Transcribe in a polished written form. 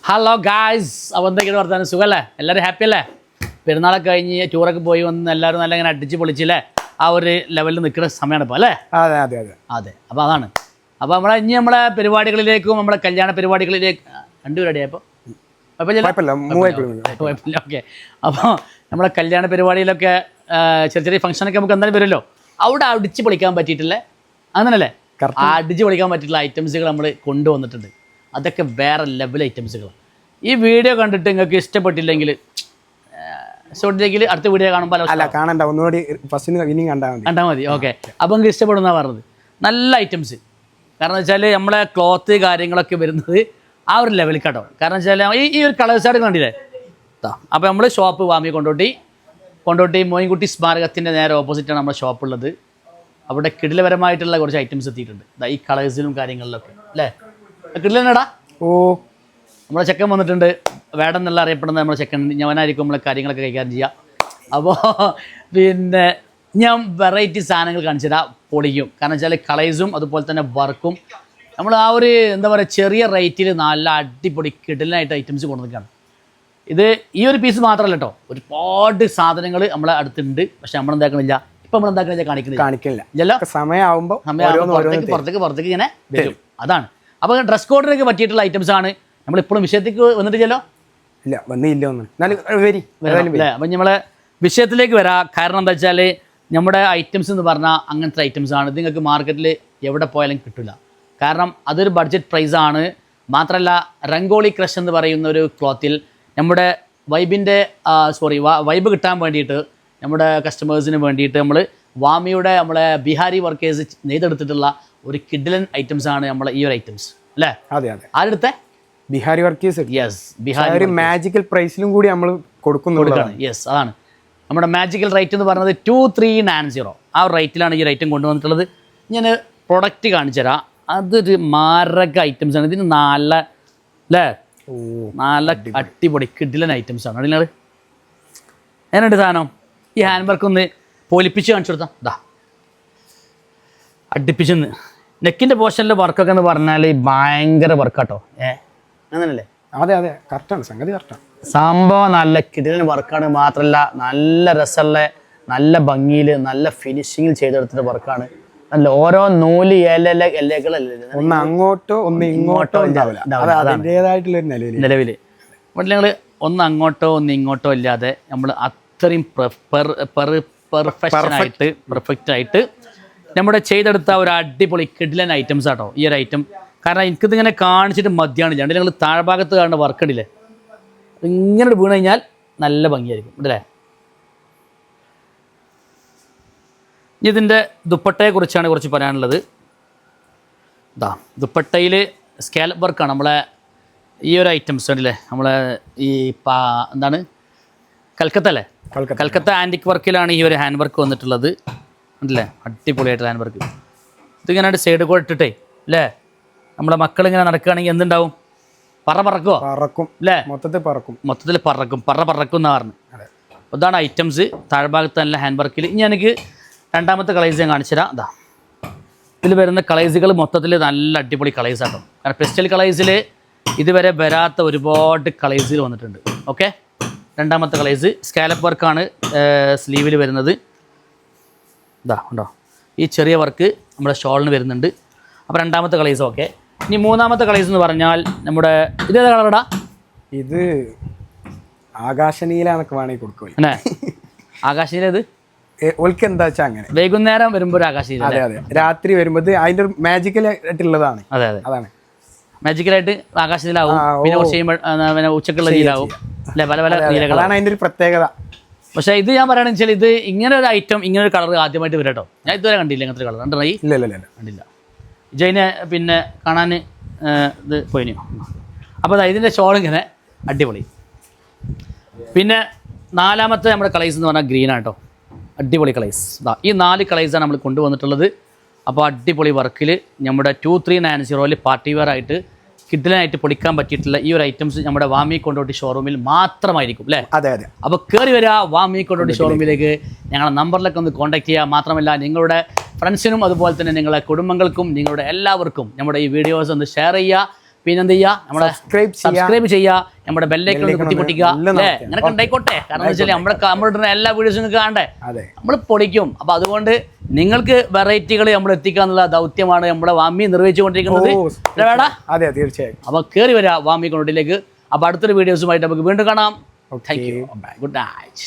Hello guys, അപ്പോൾ എന്തൊക്കെയാണ് വർത്താനം? സുഖമല്ലേ? എല്ലാവരും ഹാപ്പി അല്ലേ? പെരുന്നാളൊക്കെ കഴിഞ്ഞ് ടൂറൊക്കെ പോയി വന്ന് എല്ലാവരും നല്ല ഇങ്ങനെ അടിച്ച് പൊളിച്ചില്ലേ? ആ ഒരു ലെവലിൽ നിൽക്കുന്ന സമയമാണ് ഇപ്പോൾ അല്ലേ? അതെ അതെ അതെ അതെ. അപ്പോൾ അതാണ്. അപ്പോൾ നമ്മളെ പരിപാടികളിലേക്കും നമ്മളെ കല്യാണ പരിപാടികളിലേക്ക് രണ്ട് പരിപാടിയായപ്പോൾ കുഴപ്പമില്ല. ഓക്കെ. അപ്പോൾ നമ്മളെ കല്യാണ പരിപാടിയിലൊക്കെ ചെറിയ ചെറിയ ഫംഗ്ഷനൊക്കെ നമുക്ക് എന്തായാലും വരുമല്ലോ. അവിടെ അടിച്ച് പൊളിക്കാൻ പറ്റിയിട്ടില്ലേ? അങ്ങനല്ലേ? അടിച്ച് പൊളിക്കാൻ പറ്റിയിട്ടുള്ള ഐറ്റംസുകൾ നമ്മൾ കൊണ്ടുവന്നിട്ടുണ്ട്. അതൊക്കെ വേറെ ലെവൽ ഐറ്റംസുകൾ. ഈ വീഡിയോ കണ്ടിട്ട് നിങ്ങൾക്ക് ഇഷ്ടപ്പെട്ടില്ലെങ്കിൽ അടുത്ത വീഡിയോ കാണുമ്പോൾ കാണണ്ട, ഒന്നുകൂടി കണ്ടാൽ മതി. ഓക്കെ. അപ്പോൾ നിങ്ങൾക്ക് ഇഷ്ടപ്പെടുന്ന പറഞ്ഞത് നല്ല ഐറ്റംസ്. കാരണം വെച്ചാൽ നമ്മളെ ക്ലോത്ത് കാര്യങ്ങളൊക്കെ വരുന്നത് ആ ഒരു ലെവലിൽ കേട്ടോ. കാരണം വെച്ചാൽ ഈ ഒരു കളേഴ്സായിട്ട് കണ്ടില്ലേ? അപ്പോൾ നമ്മൾ ഷോപ്പ് വാമി കൊണ്ടോട്ടി മോയിൻകുട്ടി സ്മാരകത്തിൻ്റെ നേരെ ഓപ്പോസിറ്റാണ് നമ്മുടെ ഷോപ്പ് ഉള്ളത്. അവിടെ കിടിലപരമായിട്ടുള്ള കുറച്ച് ഐറ്റംസ് എത്തിയിട്ടുണ്ട്. ഈ കളേഴ്സിലും കാര്യങ്ങളിലൊക്കെ അല്ലേ? കിടിലന്നെടാ. ഓ, നമ്മളെ ചെക്കൻ വന്നിട്ടുണ്ട്. വേടം എന്നുള്ള അറിയപ്പെടുന്ന നമ്മളെ ചെക്കൻ. ഞാനായിരിക്കും നമ്മളെ കാര്യങ്ങളൊക്കെ കൈകാര്യം ചെയ്യുക. അപ്പോൾ പിന്നെ ഞാൻ വെറൈറ്റി സാധനങ്ങൾ കാണിച്ചു തരാം, പൊളിക്കും. കാരണം വെച്ചാൽ കളേഴ്സും അതുപോലെ തന്നെ വർക്കും നമ്മൾ ആ ഒരു എന്താ പറയുക ചെറിയ റേറ്റിൽ നല്ല അടിപൊളി കിടലായിട്ട് ഐറ്റംസ് കൊണ്ടുവന്നിട്ടാണ്. ഇത് ഈ ഒരു പീസ് മാത്രമല്ല കേട്ടോ, ഒരുപാട് സാധനങ്ങൾ നമ്മളെ അടുത്തുണ്ട്. പക്ഷെ നമ്മളെന്താക്കണില്ല, ഇപ്പം നമ്മളെന്താക്കണില്ല, കാണിക്കില്ല. സമയമാകുമ്പോൾ പുറത്തേക്ക് ഇങ്ങനെ വരും. അതാണ്. അപ്പോൾ ഡ്രസ് കോഡിനൊക്കെ പറ്റിയിട്ടുള്ള ഐറ്റംസ് ആണ്. നമ്മളിപ്പോഴും വിഷയത്തേക്ക് വന്നിട്ടില്ലല്ലോ. അല്ലേ? അപ്പം നമ്മളെ വിഷയത്തിലേക്ക് വരാം. കാരണം എന്താ വെച്ചാൽ നമ്മുടെ ഐറ്റംസ് എന്ന് പറഞ്ഞാൽ അങ്ങനത്തെ ഐറ്റംസ് ആണ്. ഇത് നിങ്ങൾക്ക് മാർക്കറ്റിൽ എവിടെ പോയാലും കിട്ടില്ല. കാരണം അതൊരു ബഡ്ജറ്റ് പ്രൈസാണ്. മാത്രമല്ല രംഗോളി ക്രഷ് എന്ന് പറയുന്ന ഒരു ക്ലോത്തിൽ നമ്മുടെ വൈബ് കിട്ടാൻ വേണ്ടിയിട്ട് നമ്മുടെ കസ്റ്റമേഴ്സിന് വേണ്ടിയിട്ട് നമ്മൾ വാമിയുടെ നമ്മളെ ബിഹാരി വർക്കേഴ്സ് നെയ്തെടുത്തിട്ടുള്ള ഒരു കിഡിലൻ ഐറ്റംസ് ആണ് നമ്മളെ ഈ ഒരു ഐറ്റംസ് അല്ലേ? അതെ അതെ. ആരെടുത്ത Bihari workers. Yes, Bihari magical പ്രൈസിലും കൂടി നമ്മൾ കൊടുക്കുന്നുള്ളതാണ്. യെസ്, അതാണ് നമ്മുടെ മാജിക്കൽ റേറ്റ് എന്ന് പറയുന്നത് 2390. ആ ഒരു റേറ്റിലാണ് ഈ ഐറ്റം കൊണ്ടുവന്നിട്ടുള്ളത്. ഞാൻ പ്രൊഡക്റ്റ് കാണിച്ചു തരാം. അതൊരു മാരക ഐറ്റംസ് ആണ്. ഇതിന് നല്ല അടിപൊളി കിഡിലൻ ഐറ്റംസ് ആണ്. അതിനാൾ എന്നുണ്ട് സാധനം. ഈ ഹാൻഡ് വർക്ക് ഒന്ന് പൊലിപ്പിച്ച് കാണിച്ചു കൊടുത്താൽ ഇതാ അടുപ്പിച്ചെന്ന്. നെക്കിൻ്റെ പോർഷനിലെ വർക്കൊക്കെ എന്ന് പറഞ്ഞാൽ ഭയങ്കര വർക്കാട്ടോ. അങ്ങനല്ലേ? അതെ അതെ, കറക്റ്റാണ്, സംഗതി കറക്റ്റാണ്. സംഭവം നല്ല കിടിലൻ വർക്കാണ്. മാത്രമല്ല നല്ല രസമുള്ള നല്ല ഭംഗിയിൽ നല്ല ഫിനിഷിങ്ങിൽ ചെയ്തെടുത്തിട്ട് വർക്കാണ്. നല്ല ഓരോ നൂല് എല്ലകളല്ലേ, ഒന്ന് അങ്ങോട്ടോ ഒന്ന് ഇങ്ങോട്ടോ നിലവിൽ ഞങ്ങൾ ഒന്ന് അങ്ങോട്ടോ ഒന്ന് ഇങ്ങോട്ടോ ഇല്ലാതെ നമ്മൾ അത്രയും പെർഫെക്റ്റ് ആയിട്ട് നമ്മുടെ ചെയ്തെടുത്ത ഒരു അടിപൊളി കിഡിലൻ ഐറ്റംസ് ആട്ടോ ഈ ഒരു ഐറ്റം. കാരണം എനിക്കിതിങ്ങനെ കാണിച്ചിട്ട് മതിയാണില്ല. അതുകൊണ്ട് ഞങ്ങൾ താഴ്ഭാഗത്ത് കാണുന്ന വർക്ക് ഉണ്ടല്ലേ, ഇങ്ങനെ വീണ് കഴിഞ്ഞാൽ നല്ല ഭംഗിയായിരിക്കും അല്ലേ? ഇതിൻ്റെ ദുപ്പട്ടയെക്കുറിച്ചാണ് കുറച്ച് പറയാനുള്ളത്. ദുപ്പട്ടയിൽ സ്കാലപ്പ് വർക്കാണ് നമ്മളെ ഈ ഒരു ഐറ്റംസ് ഉണ്ടല്ലേ. നമ്മളെ ഈ എന്താണ് കൽക്കത്ത അല്ലേ? കൽക്കത്ത ആൻറ്റിക് വർക്കിലാണ് ഈ ഒരു ഹാൻഡ് വർക്ക് വന്നിട്ടുള്ളത് ഉണ്ടല്ലേ. അടിപൊളിയായിട്ടുള്ള ഹാൻഡ് വർക്ക്. ഇതിങ്ങനെ സൈഡ് കൂടെ ഇട്ടിട്ടേ അല്ലേ, നമ്മളെ മക്കളിങ്ങനെ നടക്കുകയാണെങ്കിൽ എന്തുണ്ടാവും? പറക്കും അല്ലേ? മൊത്തത്തിൽ പറക്കും എന്നാണ് പറഞ്ഞത്. ഇതാണ് ഐറ്റംസ്. താഴ്ഭാഗത്ത് നല്ല ഹാൻഡ് വർക്കിൽ. ഇനി എനിക്ക് രണ്ടാമത്തെ കളേഴ്സ് ഞാൻ കാണിച്ചു തരാം. ഇതിൽ വരുന്ന കളേഴ്സുകൾ മൊത്തത്തിൽ നല്ല അടിപൊളി കളേഴ്സ് ആട്ടോ. കാരണം പെസ്റ്റൽ കളേഴ്സിൽ ഇതുവരെ വരാത്ത ഒരുപാട് കളേഴ്സുകൾ വന്നിട്ടുണ്ട്. ഓക്കെ, രണ്ടാമത്തെ കളേഴ്സ് സ്കാലപ്പ് വർക്കാണ് സ്ലീവിൽ വരുന്നത്. ഉണ്ടോ ഈ ചെറിയ വർക്ക് നമ്മുടെ ഷോളിന് വരുന്നുണ്ട്. അപ്പോൾ രണ്ടാമത്തെ കളേഴ്സ് ഓക്കെ. ഇനി മൂന്നാമത്തെ കളേഴ്സ് എന്ന് പറഞ്ഞാൽ നമ്മുടെ ഇതേതാ കളറടാ? ഇത് ആകാശനീല എന്നൊക്കെ വേണമെങ്കിൽ കൊടുക്കും. അല്ലേ? ആകാശനീല ഇത് എന്താ വെച്ചാൽ അങ്ങനെ വൈകുന്നേരം വരുമ്പോൾ ഒരു ആകാശനീല. അതെ അതെ, രാത്രി വരുമ്പോൾ അതിൻ്റെ ഒരു മാജിക്കൽ ആയിട്ടുള്ളതാണ്. അതെ അതെ, അതാണ് മാജിക്കലായിട്ട് ആകാശനീലാവും. പിന്നെ കുറച്ച് കഴിയുമ്പോൾ പിന്നെ ഉച്ചക്കുള്ള നീലാവും അല്ലേ? പല പല നീലകളാണ് അതിൻ്റെ ഒരു പ്രത്യേകത. പക്ഷേ ഇത് ഞാൻ പറയുകയാണെന്ന് വെച്ചാൽ ഇത് ഇങ്ങനെ ഒരു ഐറ്റം ഇങ്ങനെ ഒരു കളർ ആദ്യമായിട്ട് വരും കേട്ടോ. ഞാൻ ഇതുവരെ കണ്ടില്ല ഇങ്ങനത്തെ കളർ. കണ്ടോ? കണ്ടില്ല. ജയിനെ പിന്നെ കാണാൻ ഇത് പോയിനു. അപ്പോൾ ഇതിൻ്റെ ഷോൾ ഇങ്ങനെ അടിപൊളി. പിന്നെ നാലാമത്തെ നമ്മുടെ കളേഴ്സ് എന്ന് പറഞ്ഞാൽ ഗ്രീനാണ് കേട്ടോ. അടിപൊളി കളേഴ്സ്. ഈ 4 കളേഴ്സാണ് നമ്മൾ കൊണ്ടുവന്നിട്ടുള്ളത്. അപ്പോൾ അടിപൊളി വർക്കിൽ നമ്മുടെ 2390 പാർട്ടി വെയർ ആയിട്ട് കിഡിലായിട്ട് പൊളിക്കാൻ പറ്റിയിട്ടുള്ള ഈ ഒരു ഐറ്റംസ് നമ്മുടെ വാമി കൊണ്ടോട്ടി ഷോറൂമിൽ മാത്രമായിരിക്കും അല്ലേ? അതെ അതെ. അപ്പോൾ കയറി വരിക വാമി കൊണ്ടോട്ടി ഷോറൂമിലേക്ക്. ഞങ്ങളുടെ നമ്പറിലൊക്കെ ഒന്ന് കോൺടാക്ട് ചെയ്യുക. മാത്രമല്ല നിങ്ങളുടെ ഫ്രണ്ട്സിനും അതുപോലെ തന്നെ നിങ്ങളുടെ കുടുംബങ്ങൾക്കും നിങ്ങളുടെ എല്ലാവർക്കും നമ്മുടെ ഈ വീഡിയോസ് ഒന്ന് ഷെയർ ചെയ്യുക. പിന്നെ എന്ത് ചെയ്യുക, നമ്മുടെ സബ്സ്ക്രൈബ് സബ്സ്ക്രൈബ് ചെയ്യുക, നമ്മുടെ ബെല്ലൈക്കൺ കുത്തിപ്പൊട്ടിക്കുക അല്ലേ, അങ്ങനെയൊക്കെ ഉണ്ടായിക്കോട്ടെ. കാരണം എന്താ വെച്ചാൽ നമ്മളിടുന്ന എല്ലാ വീഡിയോസും നിങ്ങൾക്ക് കാണണ്ടേ, നമ്മൾ പൊടിക്കും. അപ്പോൾ അതുകൊണ്ട് നിങ്ങൾക്ക് വെറൈറ്റികൾ നമ്മൾ എത്തിക്കുക എന്നുള്ള ദൗത്യമാണ് നമ്മുടെ വാമി നിർവഹിച്ചുകൊണ്ടിരിക്കുന്നത്. വേടാ, അതെ തീർച്ചയായും. അപ്പോൾ കയറി വരിക വാമി കൊണ്ടിലേക്ക്. അപ്പോൾ അടുത്തൊരു വീഡിയോസുമായിട്ട് നമുക്ക് വീണ്ടും കാണാം. Thank you, good night.